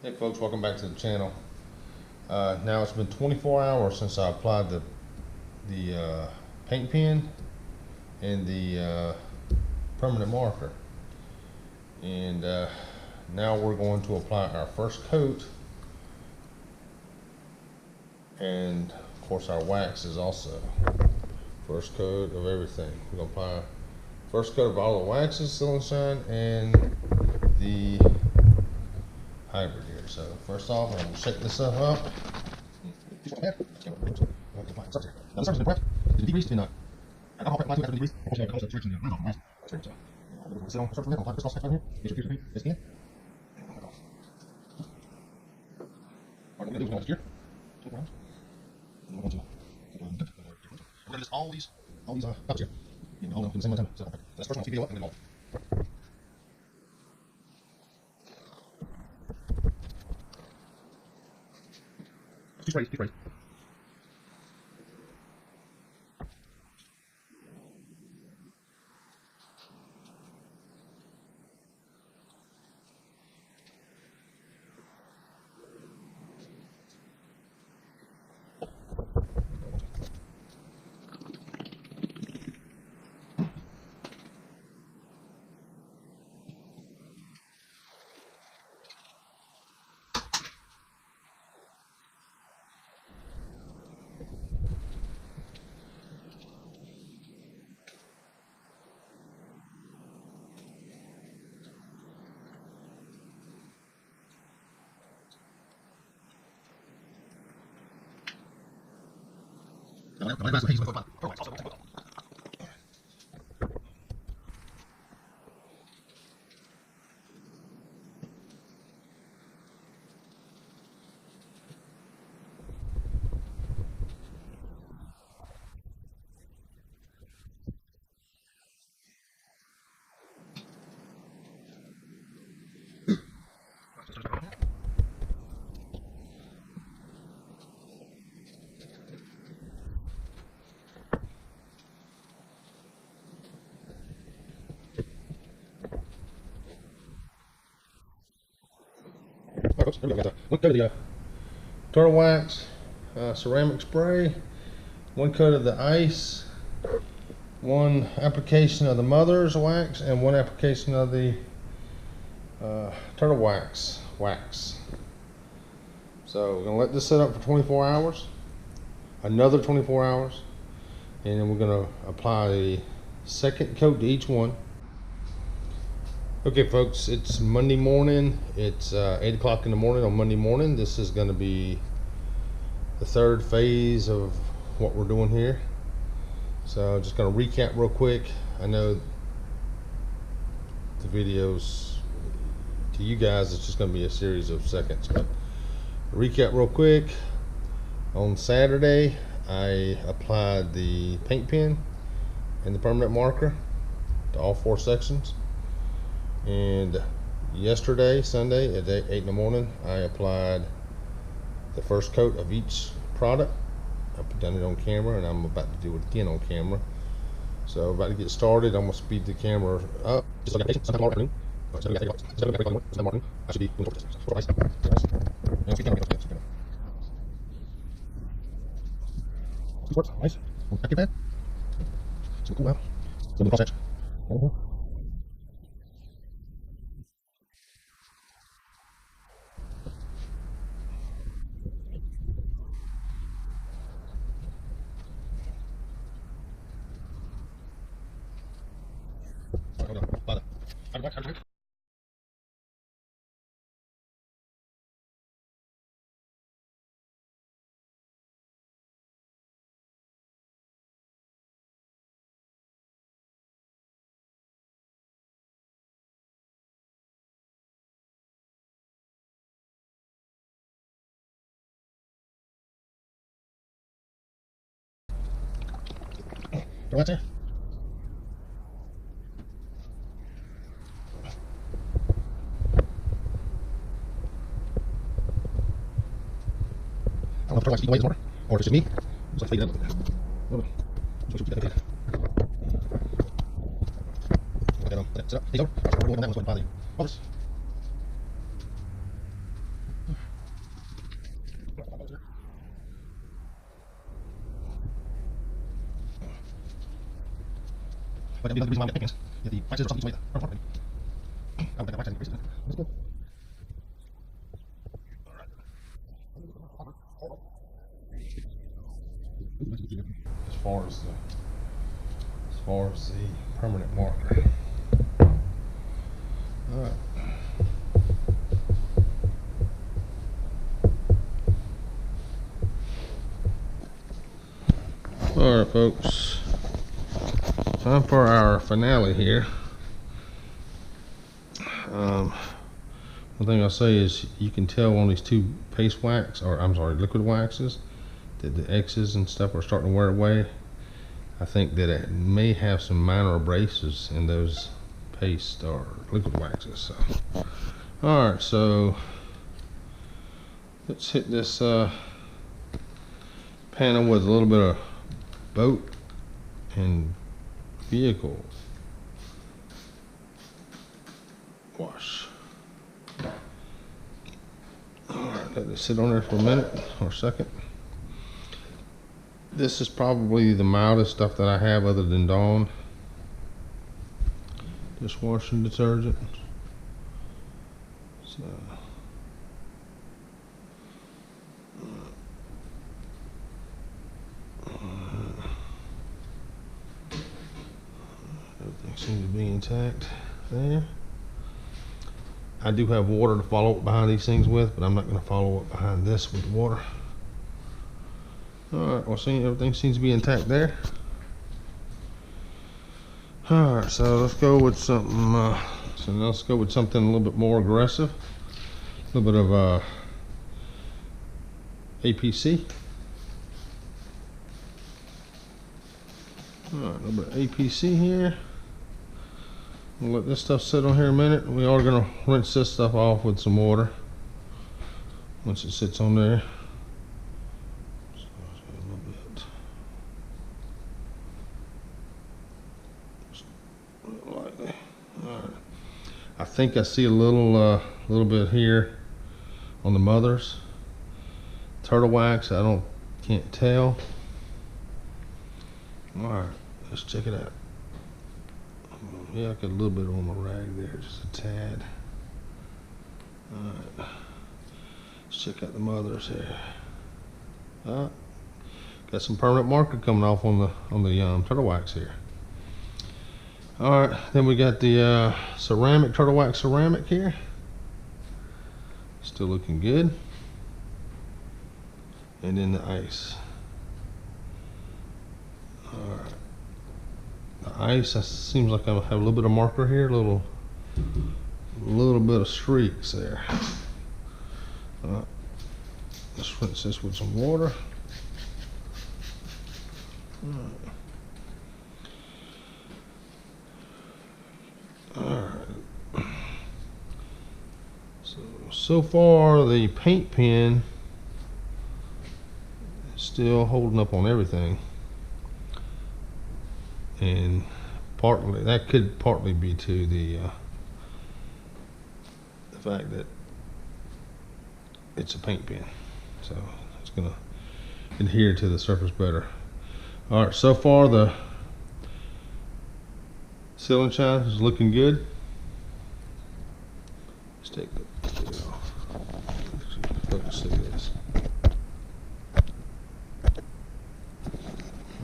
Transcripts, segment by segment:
Hey folks, welcome back to the channel. Now it's been 24 hours since I applied the paint pen and the permanent marker, and now we're going to apply our first coat, and of course our wax is also first coat of everything. We're going to apply first coat of all the waxes, Seal and Shine, and the hybrid here. So first off, I'm going to shake this stuff up. Now this is prep. It's degreased in alcohol prep 2 degrees. Of course, you have to restriction there. Right. So, start from here. Apply this cross section here. Get your piece this in. What we're going to do is we're going to here. Turn around. And we're going to we're going to list all these cups here. And all of them at the same time. So that's first one. Speed it up and then all. Two sprays. Two sprays. Alright, folks, here we go. One coat of the turtle wax, ceramic spray, one coat of the ice, one application of the mother's wax, and one application of the turtle wax. So we're going to let this sit up for 24 hours, another 24 hours, and then we're going to apply the second coat to each one. Okay folks, it's Monday morning. It's 8 o'clock in the morning on Monday morning. This is going to be the third phase of what we're doing here. So just going to recap real quick. I know the videos to you guys, it's just going to be a series of seconds, but recap real quick. On Saturday I applied the paint pen and the permanent marker to all 4 sections. And yesterday, Sunday, at 8 in the morning, I applied the first coat of each product. I've done it on camera, and I'm about to do it again on camera. So, about to get started. I'm going to speed the camera up. Just like sometime tomorrow afternoon. I should be doing twice. And speed camera. Nice. Back your pad. So cool out. So the cross section. Right there. I don't know if the turtle wax is more, or if it's just me. Just like fade it up a little bit. A little bit. Just get that Sit up. He's over. Roll on that one so I can bother you. Focus. but that'd be the reason why we got paint pins. If the wax scissors or something, I would think that wax increases it. That's good. As far as the permanent marker. All right. All right, folks. Time for our finale here. One thing I'll say is you can tell on these two paste wax, or I'm sorry, liquid waxes, that the X's and stuff are starting to wear away. I think that it may have some minor abrasives in those paste or liquid waxes. So, all right, so let's hit this panel with a little bit of boat and vehicle wash. Alright, let it sit on there for a minute or a second. This is probably the mildest stuff that I have other than Dawn dishwashing detergent. So everything seems to be intact there. I do have water to follow up behind these things with, but I'm not going to follow up behind this with water. Alright, well, see, everything seems to be intact there. Alright, so let's go with something, let's go with something a little bit more aggressive. A little bit of APC. Alright, a little bit of APC here. We'll let this stuff sit on here a minute. We are going to rinse this stuff off with some water once it sits on there. So a little bit. Just lightly. All right. I think I see a little bit here on the mothers. Turtle wax. Can't tell. All right, let's check it out. Yeah, I got a little bit on my rag there, just a tad. Alright, let's check out the mothers here. Got some permanent marker coming off on the turtle wax here. Alright, then we got the ceramic, turtle wax ceramic here. Still looking good. And then the ice. Alright. The ice, seems like I have a little bit of marker here, a little bit of streaks there. Let's rinse this with some water. Alright. So far the paint pen is still holding up on everything. And that could partly be to the fact that it's a paint pen, so it's gonna adhere to the surface better. All right, so far the seal and shine is looking good. Let's take the focus of this.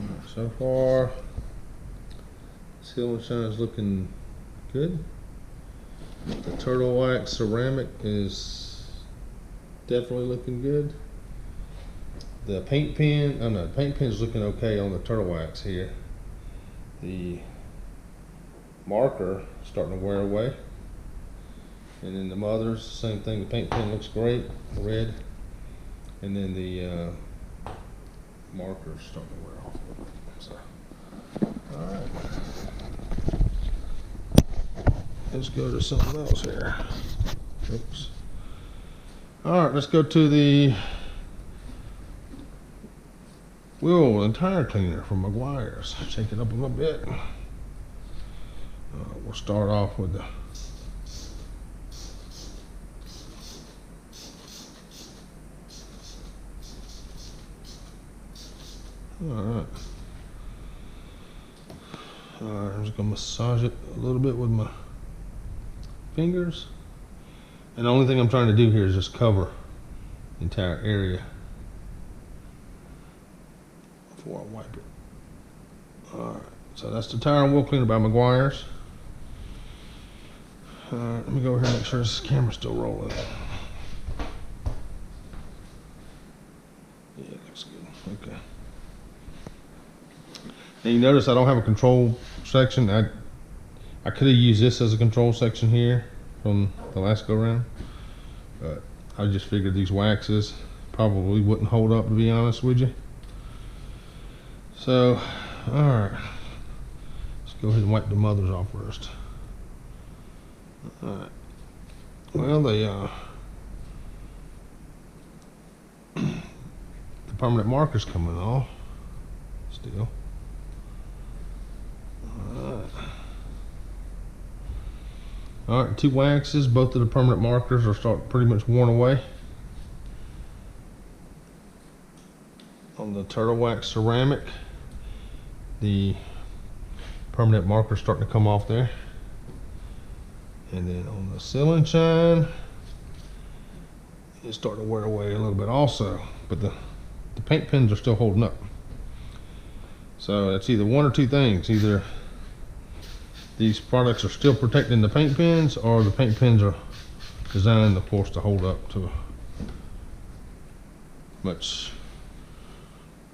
All right, so far seal and shine is looking good. The turtle wax ceramic is definitely looking good. The paint pen, the paint pen is looking okay on the turtle wax here. The marker starting to wear away. And then the mothers, same thing. The paint pen looks great, red. And then the marker is starting to wear off a little bit. So, all right. Let's go to something else here. Oops. All right, let's go to the wheel and tire cleaner from Meguiar's. Shake it up a little bit. We'll start off with the all Alright, I'm just gonna massage it a little bit with my fingers. And the only thing I'm trying to do here is just cover the entire area before I wipe it. Alright, so that's the tire and wheel cleaner by Meguiar's. Alright, let me go over here and make sure this camera's still rolling. Yeah, it looks good. Okay. And you notice I don't have a control section. I could have used this as a control section here from the last go round, but I just figured these waxes probably wouldn't hold up, to be honest with you. So, alright, let's go ahead and wipe the mothers off first. Alright, well, the permanent marker's coming off still. Alright, 2 waxes, both of the permanent markers are pretty much worn away. On the turtle wax ceramic, the permanent marker's starting to come off there. And then on the seal and shine, it's starting to wear away a little bit also, but the paint pens are still holding up. So it's either one or two things. Either these products are still protecting the paint pens, or the paint pens are designed, of course, to hold up to much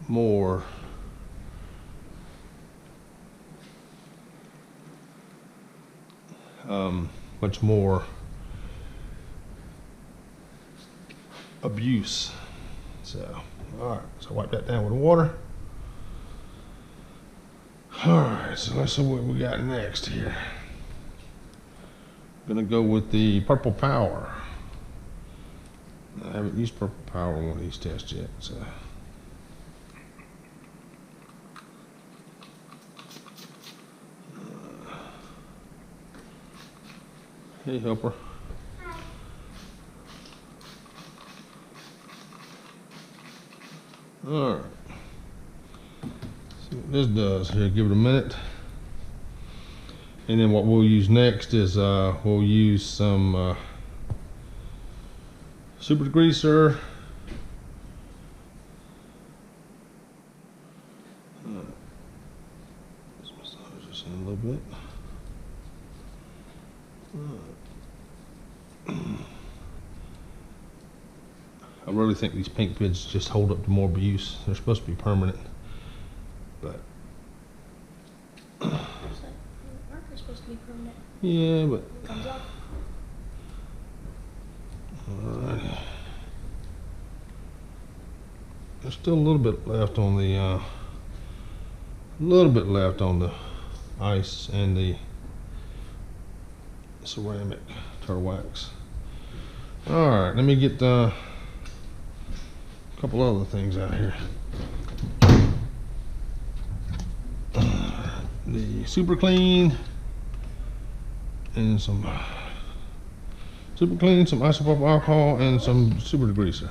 more abuse. So, alright, so wipe that down with water. Alright, so let's see what we got next here. I'm gonna go with the Purple Power. I haven't used Purple Power on one of these tests yet, so. Hey, helper. Alright. See what this does here. Give it a minute. And then what we'll use next is we'll use some super degreaser. Let's massage this in a little bit. I really think these paint pens just hold up to more abuse. They're supposed to be permanent, but The marker's supposed to be permanent. yeah, but It comes off. alrighty. There's still a little bit left on the ice and the ceramic turtle wax. Alright, let me get a couple other things out here. The super clean and some super clean, some isopropyl alcohol, and some super degreaser.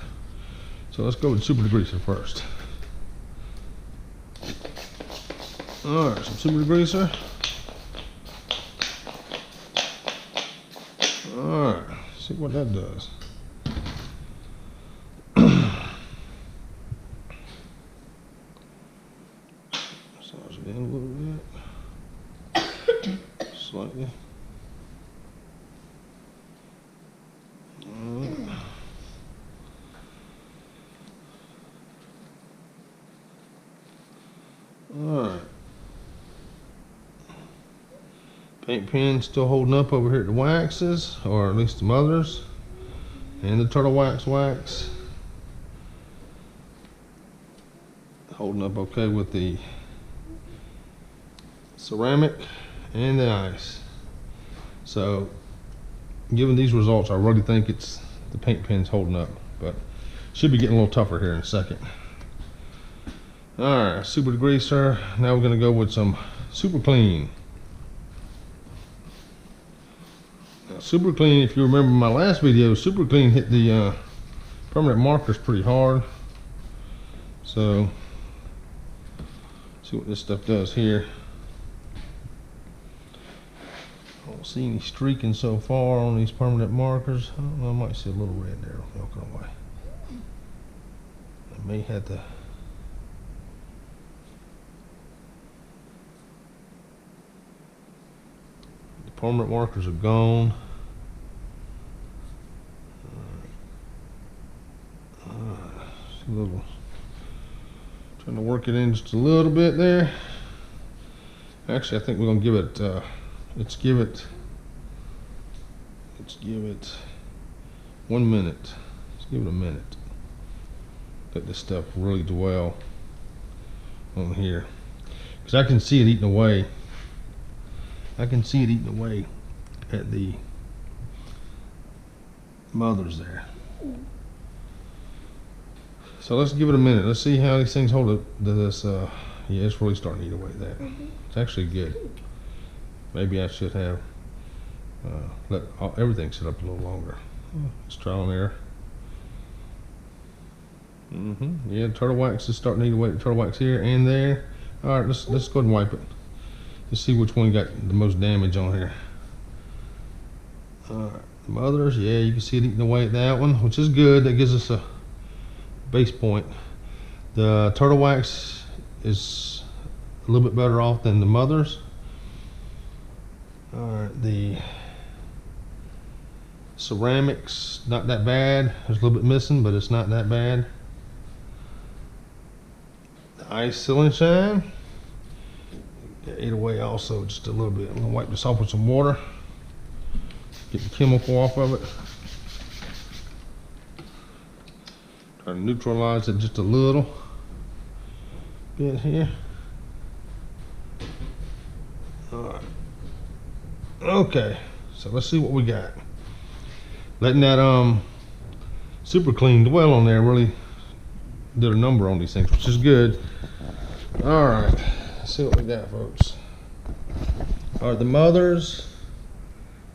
So let's go with super degreaser first. Alright, some super degreaser. Alright, see what that does. Massage it in a little bit. Slightly. Alright. Paint pen still holding up over here at the waxes, or at least the mothers, and the turtle wax. Holding up okay with the ceramic and the ice. So, given these results, I really think it's the paint pen's holding up, but should be getting a little tougher here in a second. Alright, super degreaser. Now we're going to go with some super clean. Now, super clean, if you remember my last video, super clean hit the permanent markers pretty hard. So, see what this stuff does here. don't see any streaking so far on these permanent markers. I don't know, I might see a little red there milking away. I may have to. The permanent markers are gone. A little, trying to work it in just a little bit there. Actually, I think we're gonna give it. Let's give it 1 minute. Let's give it a minute. Let this stuff really dwell on here, because I can see it eating away. I can see it eating away at the mothers there. So let's give it a minute. Let's see how these things hold up to this. Yeah, it's really starting to eat away at that. It's actually good. Maybe I should have let everything sit up a little longer. Let's trial and error. Yeah, turtle wax is starting to eat away at the turtle wax here and there. All right, let's go ahead and wipe it. Let's see which one got the most damage on here. All right, the mothers, yeah, you can see it eating away at that one, which is good. That gives us a base point. The turtle wax is a little bit better off than the mothers. All right, the ceramics, not that bad. There's a little bit missing, but it's not that bad. The ice seal and shine, ate away also just a little bit. I'm gonna wipe this off with some water, get the chemical off of it. Try to neutralize it just a little bit here. All right. Okay, so let's see what we got. Letting that super clean dwell on there really did a number on these things, which is good. All right, let's see what we got, folks. All right, the mothers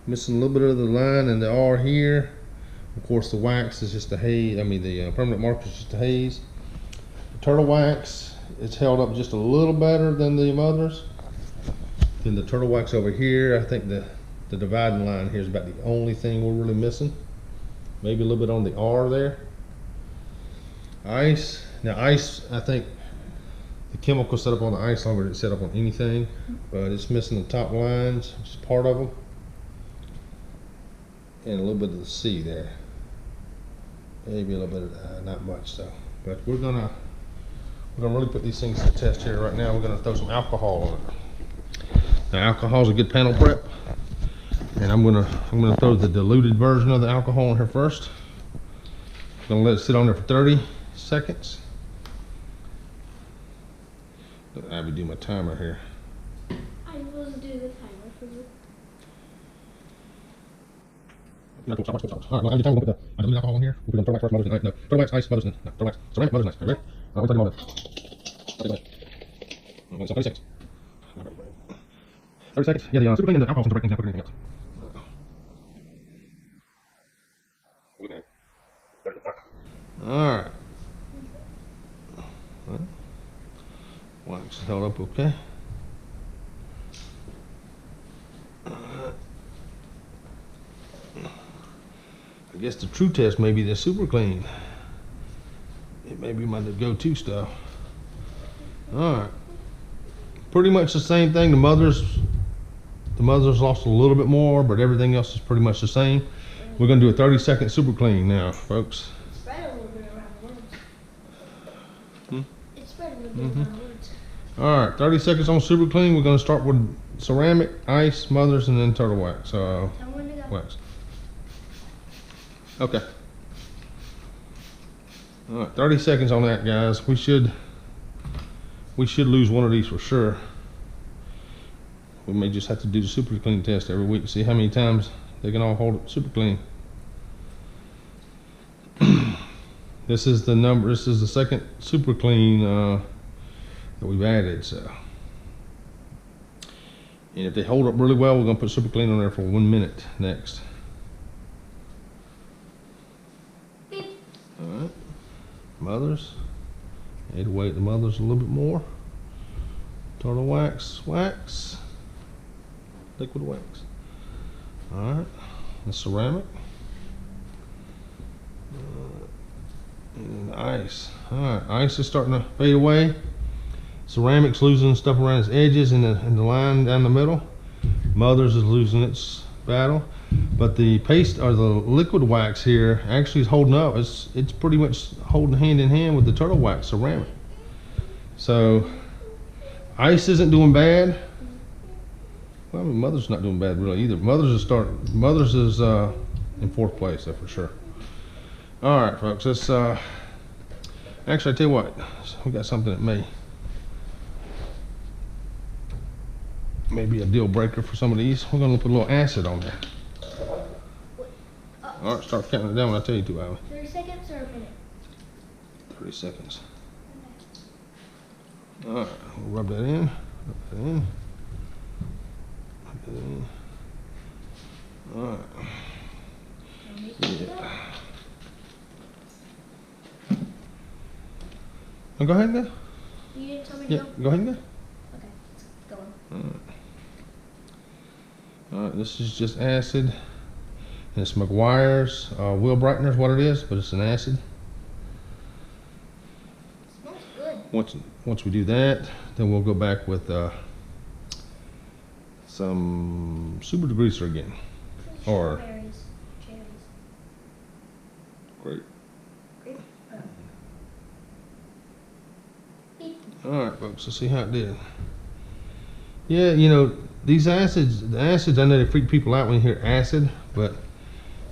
missing a little bit of the line and the R here. Of course, the wax is just a haze. I mean, the permanent marker is just a haze. The turtle wax, it's held up just a little better than the mothers. Then the turtle wax over here, I think the dividing line here is about the only thing we're really missing. Maybe a little bit on the R there. Ice. Now ice, I think the chemical set up on the ice longer than it's set up on anything, but it's missing the top lines, which is part of them, and a little bit of the C there. Maybe a little bit of not much though. But we're gonna really put these things to the test here right now. We're gonna throw some alcohol on it. Now alcohol is a good panel prep, and I'm gonna throw the diluted version of the alcohol in here first. Gonna let it sit on there for 30 seconds. Let Abby do my timer here. I will do the timer for you. Alright, well, Abby, time we'll put the alcohol in here. We'll put on turtle wax first, mothers, no, turtle wax, ice, mothers, no, turtle wax, ceramic, mothers, nice. Ready? We'll take them all in. 30 seconds. 30 seconds. Yeah, the super clean and the alcohol to break things down quicker than anything else. Alright. Wax is held up okay. I guess the true test may be the super clean. It may be my go-to stuff. Alright. Pretty much the same thing. The mothers lost a little bit more, but everything else is pretty much the same. We're going to do a 30-second super clean now, folks. Spread a little bit around the words. It's spread a little bit around the words. Alright, 30 seconds on super clean. We're going to start with ceramic, ice, mothers, and then turtle wax. Wax. Okay. Alright, 30 seconds on that, guys. We should lose one of these for sure. We may just have to do the super clean test every week to see how many times they can all hold it super clean. This is the second super clean that we've added, so. And if they hold up really well, we're gonna put super clean on there for 1 minute next. Alright. Mothers. Add away the mothers a little bit more. Turtle wax, wax. Liquid wax. All right, the ceramic. And the ice. All right, ice is starting to fade away. Ceramic's losing stuff around its edges and the line down the middle. Mother's is losing its battle. But the paste or the liquid wax here actually is holding up. It's pretty much holding hand in hand with the turtle wax ceramic. So ice isn't doing bad. Well, I mean, Mother's not doing bad really either. Mother's is in fourth place, that's for sure. All right, folks. Let's actually, I tell you what, we got something that may be a deal breaker for some of these. We're gonna put a little acid on there. All right, start counting it down when I tell you to, Ivy. 30 seconds or a minute? 30 seconds. All right, we'll rub that in. Rub that in. Rub that in. All right. Yeah. Oh, go ahead and go. You didn't tell me to Yeah, go ahead and go. Okay, it's going. All right. All right, this is just acid. And it's McGuire's wheel brightener is what it is, but it's an acid. It smells good. Once we do that, then we'll go back with some super degreaser again. Or Cherries. great. Grape. All right, folks. Let's see how it did. Yeah, you know these acids. The acids, I know they freak people out when you hear acid, but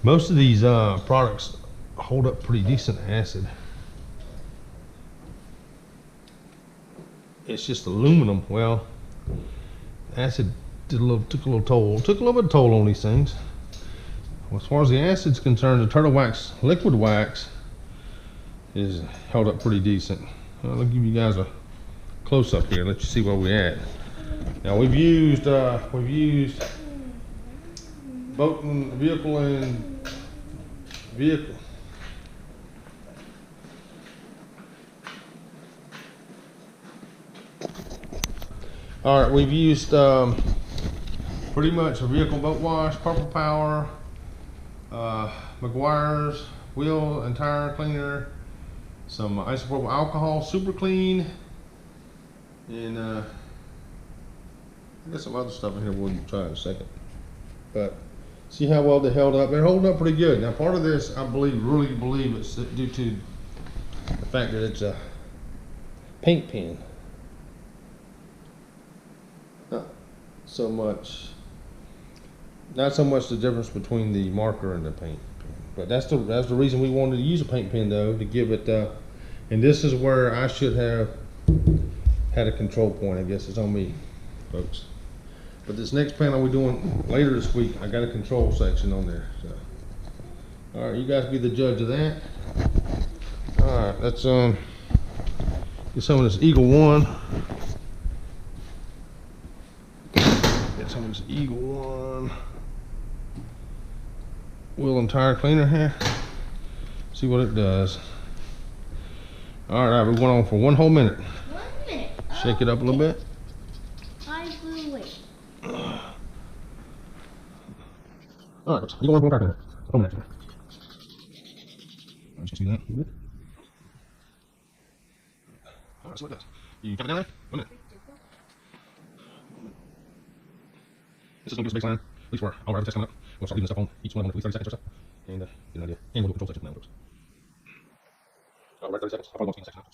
most of these products hold up pretty decent acid. It's just aluminum. Well, acid took a little bit of toll on these things. Well, as far as the acid's concerned, the turtle wax liquid wax is held up pretty decent. I'll give you guys a close up here. Let you see where we're at. Now we've used boat and vehicle. All right, we've used pretty much a vehicle boat wash, Purple Power, McGuire's wheel and tire cleaner, some isopropyl alcohol, super clean, and I got some other stuff in here we'll try in a second. But see how well they held up. They're holding up pretty good. Now part of this, I really believe it's due to the fact that it's a paint pen. Not so much the difference between the marker and the paint pen. But that's the reason we wanted to use a paint pen though, to give it, and this is where I should have had a control point. I guess it's on me, folks. But this next panel we're doing later this week, I got a control section on there. So, all right, you guys be the judge of that. All right, let's get some of this Eagle One. Get some of this Eagle One wheel and tire cleaner here. See what it does. All right, we're going on for 1 whole minute. 1 minute. Shake it up a little bit. I will wait. All right, you go on for 1 minute. 1 minute. Let's just do that a little bit. All right, so what it does. You tap it down there. 1 minute. This is going to give us a baseline, at least for all our other tests coming up. We'll start leaving stuff on each one at least 30 seconds or so. And get an idea. And we'll do a control section now, folks. All right, 30 seconds. I'll probably want to section up.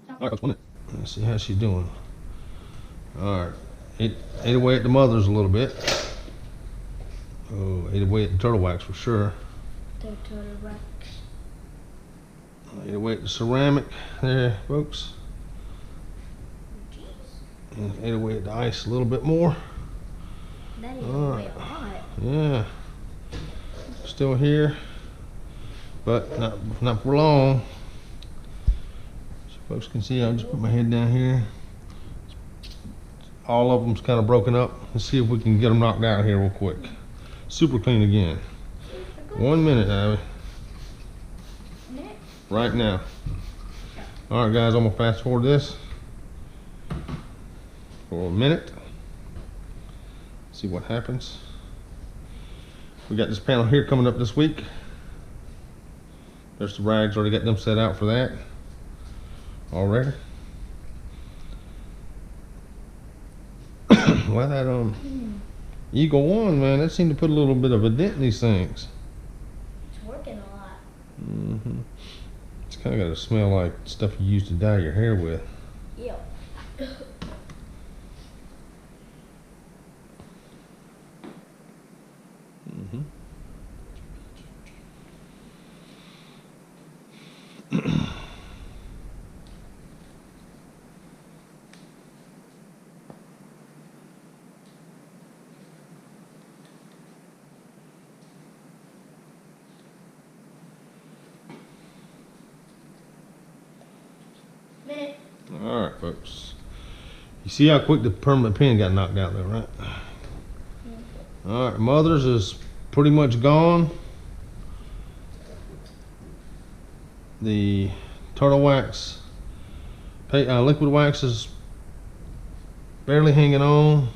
All right, folks, 1 minute. Let's see how she's doing. All right. It ate away at the Mother's a little bit. Oh, ate away at the turtle wax for sure. The turtle wax. Ate away at the ceramic there, folks. And ate away at the ice a little bit more. That ate away a lot. Yeah. Still here, but not for long. So folks can see, I'll just put my head down here. All of them's kind of broken up. Let's see if we can get them knocked out here real quick. Super clean again. 1 minute, Abby. Right now. Alright guys, I'm gonna fast forward this for a minute. See what happens. We got this panel here coming up this week. There's the rags, already got them set out for that already. Well, that Eagle One, man, that seemed to put a little bit of a dent in these things. It's working a lot. Mm-hmm. It's kind of got to smell like stuff you used to dye your hair with. Yep. Mm-hmm. Minute. Alright folks, you see how quick the permanent pin got knocked out there, right? Alright, Mother's is pretty much gone. The turtle wax, liquid wax is barely hanging on.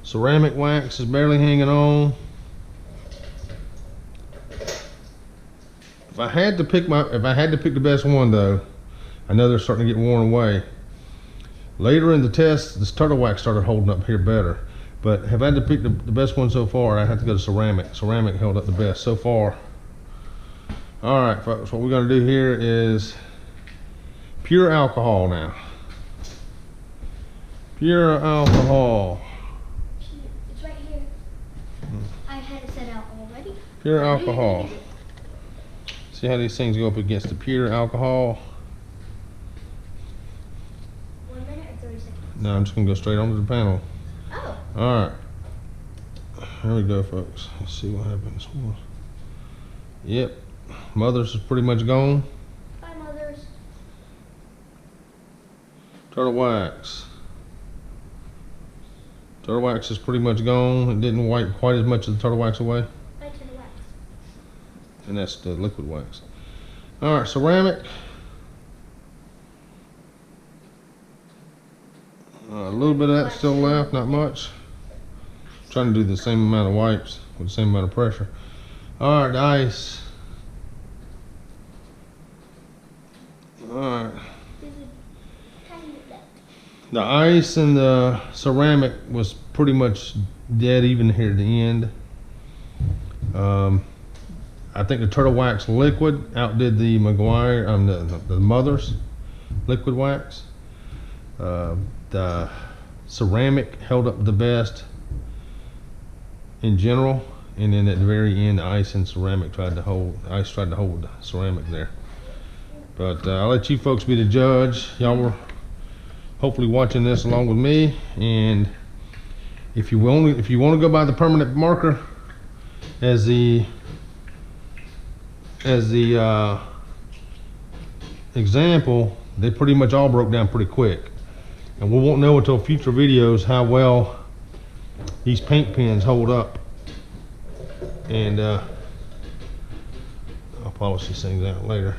Ceramic wax is barely hanging on. If I had to pick the best one though, I know they're starting to get worn away. Later in the test, this turtle wax started holding up here better. But if I had to pick the best one so far, I have to go to ceramic. Ceramic held up the best so far. Alright folks, what we're going to do here is pure alcohol now. Pure alcohol. It's right here. I had it set out already. Pure alcohol. See how these things go up against the pure alcohol? 1 minute or 30 seconds? No, I'm just going to go straight onto the panel. Oh. Alright. Here we go folks. Let's see what happens. Yep. Mother's is pretty much gone. Bye, Mothers. Turtle wax. Turtle wax is pretty much gone. It didn't wipe quite as much of the turtle wax away. Bye to the wax. And that's the liquid wax. Alright, ceramic. A little bit of that still left, not much. Trying to do the same amount of wipes with the same amount of pressure. Alright, ice. Alright. The ice and the ceramic was pretty much dead even here at the end. I think the turtle wax liquid outdid the the Mother's liquid wax. The ceramic held up the best in general, and then at the very end, the ice and ceramic tried to hold the ceramic there. But I'll let you folks be the judge. Y'all were hopefully watching this along with me, and if you want to go by the permanent marker as the example, they pretty much all broke down pretty quick, and we won't know until future videos how well these paint pens hold up. And I'll polish these things out later.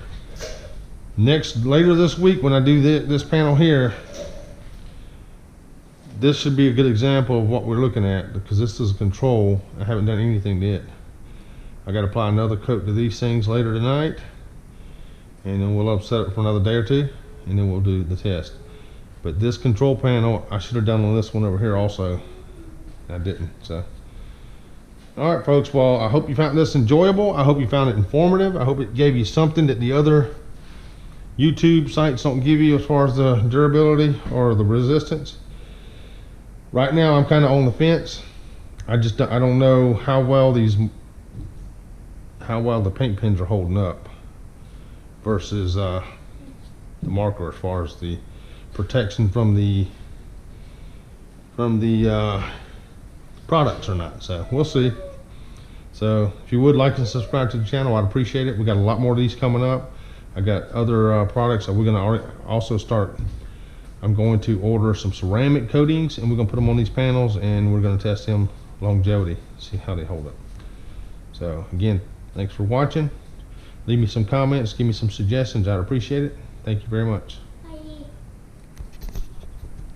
Later this week when I do this panel here, this should be a good example of what we're looking at, because this is a control. I haven't done anything yet. I got to apply another coat to these things later tonight, and then we'll upset it for another day or two, and then we'll do the test. But this control panel, I should have done on this one over here also. I didn't. So alright folks, well, I hope you found this enjoyable. I hope you found it informative. I hope it gave you something that the other YouTube sites don't give you as far as the durability or the resistance. Right now I'm kind of on the fence. I don't know how well the paint pens are holding up versus the marker as far as the protection from the products or not. So we'll see. So if you would like to subscribe to the channel, I'd appreciate it. We got a lot more of these coming up. I got other products that we're going to also start. I'm going to order some ceramic coatings, and we're going to put them on these panels, and we're going to test them longevity, see how they hold up. So again, thanks for watching. Leave me some comments, give me some suggestions. I'd appreciate it. Thank you very much.